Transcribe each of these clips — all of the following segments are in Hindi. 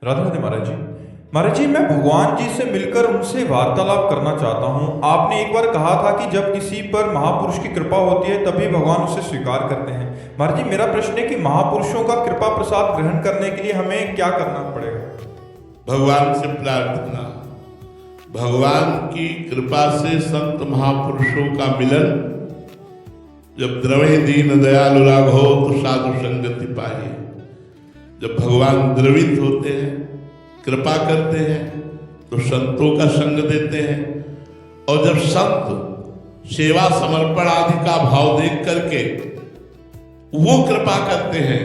राधे राधे महाराज जी। महाराज जी, मैं भगवान जी से मिलकर उनसे वार्तालाप करना चाहता हूँ। आपने एक बार कहा था कि जब किसी पर महापुरुष की कृपा होती है तभी भगवान उसे स्वीकार करते हैं। महाराज जी, मेरा प्रश्न है कि महापुरुषों का कृपा प्रसाद ग्रहण करने के लिए हमें क्या करना पड़ेगा? भगवान से प्रार्थना। भगवान की कृपा से संत महापुरुषों का मिलन, जब द्रवे दीन दयालु राघो तो साधु संगति पाई। जब भगवान द्रवित होते हैं, कृपा करते हैं, तो संतों का संग देते हैं। और जब संत सेवा समर्पण आदि का भाव देख करके वो कृपा करते हैं,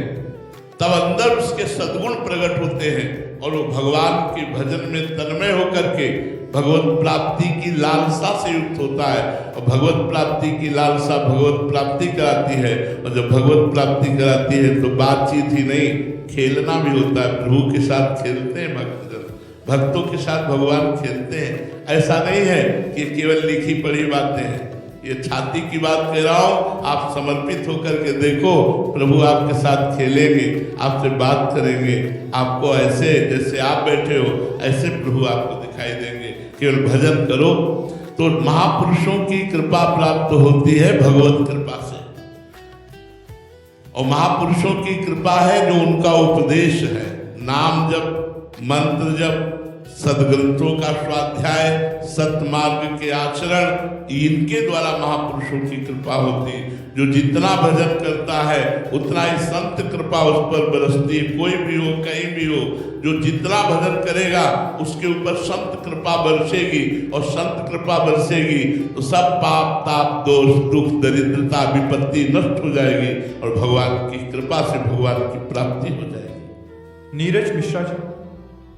तब अंदर उसके सद्गुण प्रकट होते हैं और वो भगवान के भजन में तन्मय होकर के भगवत प्राप्ति की लालसा से युक्त होता है। और भगवत प्राप्ति की लालसा भगवत प्राप्ति कराती है। और जब भगवत प्राप्ति कराती है तो बातचीत ही नहीं, खेलना भी होता है। प्रभु के साथ खेलते हैं भक्तजन, भक्तों के साथ भगवान खेलते हैं। ऐसा नहीं है कि केवल लिखी पढ़ी बातें हैं। ये छाती की बात कह रहा हूं, आप समर्पित होकर के देखो, प्रभु आपके साथ खेलेंगे, आपसे बात करेंगे। आपको ऐसे जैसे आप बैठे हो ऐसे प्रभु आपको दिखाई देंगे। केवल भजन करो तो महापुरुषों की कृपा प्राप्त होती है भगवत कृपा से। और महापुरुषों की कृपा है जो उनका उपदेश है, नाम जप, मंत्र जप, सदग्रंथों का स्वाध्याय, सतमार्ग के आचरण, इनके द्वारा महापुरुषों की कृपा होती है। जो जितना भजन करता है उतना ही संत कृपा उस पर बरसती है। कोई भी हो, कहीं भी हो, जो जितना भजन करेगा उसके ऊपर संत कृपा बरसेगी। और संत कृपा बरसेगी तो सब पाप ताप दोष दुख दरिद्रता विपत्ति नष्ट हो जाएगी और भगवान की कृपा से भगवान की प्राप्ति हो जाएगी। नीरज मिश्रा जी।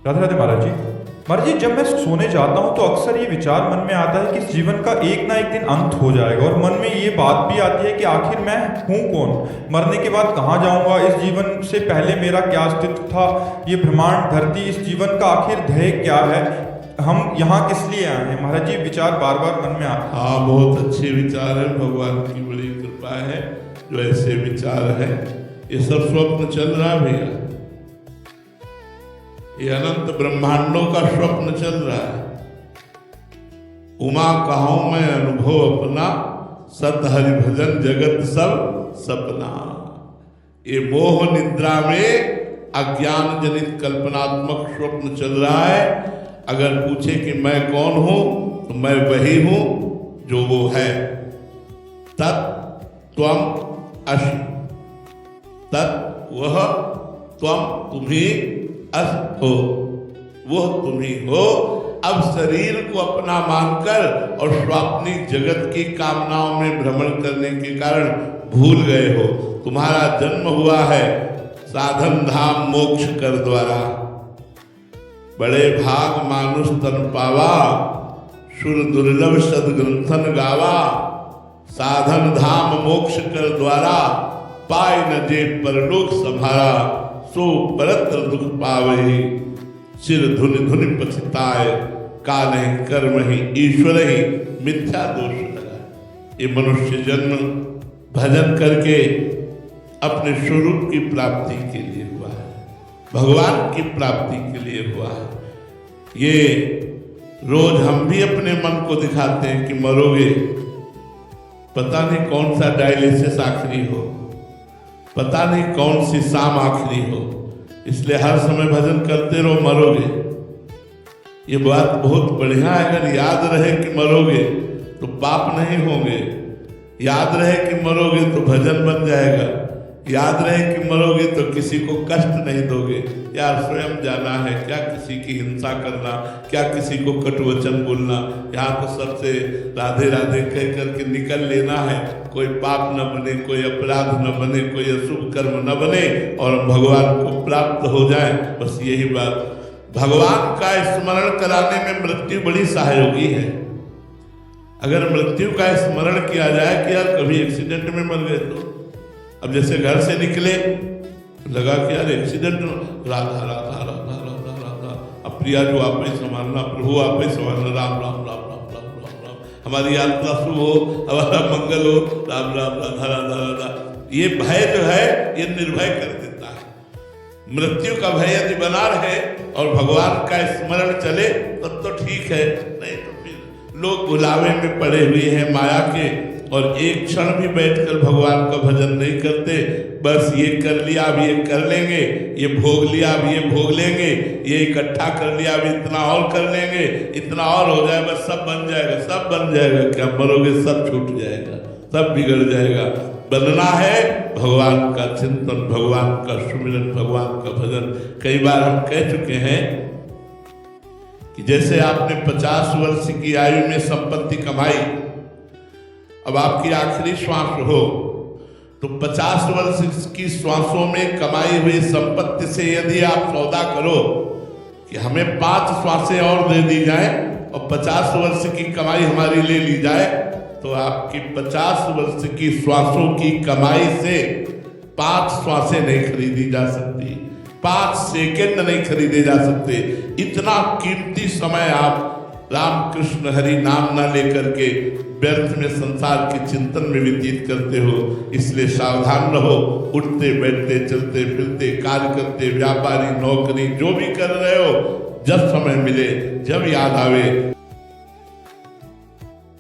राधे राधे महाराज जी। महाराज जी, जब मैं सोने जाता हूँ तो अक्सर ये विचार मन में आता है कि इस जीवन का एक ना एक दिन अंत हो जाएगा। और मन में ये बात भी आती है कि आखिर मैं हूँ कौन, मरने के बाद कहाँ जाऊँगा, इस जीवन से पहले मेरा क्या अस्तित्व था, ये ब्रह्मांड धरती, इस जीवन का आखिर ध्येय क्या है, हम यहाँ किस लिए आए हैं। महाराज जी, विचार बार बार मन में आते हैं। हाँ, बहुत अच्छे विचार है। भगवान की बड़ी कृपा है जो ऐसे विचार है। ये सब स्वप्न चल रहा है भैया, ये अनंत ब्रह्मांडों का स्वप्न चल रहा है। उमा कहूं मैं अनुभव अपना, सत हरि भजन जगत सब सपना। ये मोह निद्रा में अज्ञान जनित कल्पनात्मक स्वप्न चल रहा है। अगर पूछे कि मैं कौन हूं तो मैं वही हूं जो वो है। तत् त्वम असि, तत् वह, त्वम तुम्ही, अस हो, वह तुम्ही हो। अब शरीर को अपना मानकर और स्वाप्निक जगत की कामनाओं में भ्रमण करने के कारण भूल गए हो। तुम्हारा जन्म हुआ है साधन धाम मोक्ष कर द्वारा। बड़े भाग मानुष तन पावा, सुर दुर्लभ सदग्रंथन गावा। साधन धाम मोक्ष कर द्वारा, पाए न जे परलोक संभारा। सो परत्र दुख पावे, सिर धुनि धुनि पछताए। काले कर्म ही ईश्वर ही मिथ्या दोष लगा। ये मनुष्य जन्म भजन करके अपने स्वरूप की प्राप्ति के लिए हुआ है, भगवान की प्राप्ति के लिए हुआ है। ये रोज हम भी अपने मन को दिखाते हैं कि मरोगे, पता नहीं कौन सा डायलिसिस आखिरी हो, पता नहीं कौन सी शाम आखिरी हो, इसलिए हर समय भजन करते रहो, मरोगे। ये बात बहुत बढ़िया है। अगर याद रहे कि मरोगे तो पाप नहीं होंगे, याद रहे कि मरोगे तो भजन बन जाएगा, याद रहे कि मरोगे तो किसी को कष्ट नहीं दोगे। यार स्वयं जाना है, क्या किसी की हिंसा करना, क्या किसी को कटुवचन बोलना। यहाँ तो सबसे राधे राधे कह करके निकल लेना है। कोई पाप न बने, कोई अपराध न बने, कोई अशुभ कर्म न बने और भगवान को प्राप्त हो जाए, बस यही बात। भगवान का स्मरण कराने में मृत्यु बड़ी सहयोगी है। अगर मृत्यु का स्मरण किया जाए कि यार कभी एक्सीडेंट में मर गए तो, अब जैसे घर से निकले लगा कि यार एक्सीडेंट, राधा राधा राधा राधा राधा, अब प्रिया जो आप ही संभालना, प्रभु आप ही संभालना, राम राम राम राम राम राम राम, हमारी यात्रा शुभ हो, हमारा मंगल हो, राम राम राधा राधा राधा। ये भय जो है ये निर्भय कर देता है। मृत्यु का भय यदि बना रहे और भगवान का स्मरण चले तब तो ठीक है, नहीं तो फिर लोग भुलावे में पड़े हुए हैं माया के और एक क्षण भी बैठकर भगवान का भजन नहीं करते। बस ये कर लिया अब ये कर लेंगे, ये भोग लिया अब ये भोग लेंगे, ये इकट्ठा कर लिया अब इतना और कर लेंगे, इतना और हो जाए, बस सब बन जाएगा, सब बन जाएगा। क्या मरोगे सब छूट जाएगा, सब बिगड़ जाएगा। बनना है भगवान का चिंतन, भगवान का सुमिरन, भगवान का भजन। कई बार हम कह चुके हैं कि जैसे आपने 50 वर्ष की आयु में संपत्ति कमाई, अब आपकी आखिरी श्वास हो तो 50 वर्ष की श्वासों में कमाई हुई संपत्ति से यदि आप सौदा करो कि हमें 5 श्वासें और दे दी जाए और 50 वर्ष की कमाई हमारी ले ली जाए, तो आपकी 50 वर्ष की श्वासों की कमाई से 5 श्वासें नहीं खरीदी जा सकती, 5 सेकंड नहीं खरीदे जा सकते। इतना कीमती समय आप राम कृष्ण हरि नाम ना लेकर के व्यर्थ में संसार के चिंतन में व्यतीत करते हो। इसलिए सावधान रहो। उठते बैठते चलते फिरते कार्य करते, व्यापारी नौकरी जो भी कर रहे हो, जब समय मिले, जब याद आवे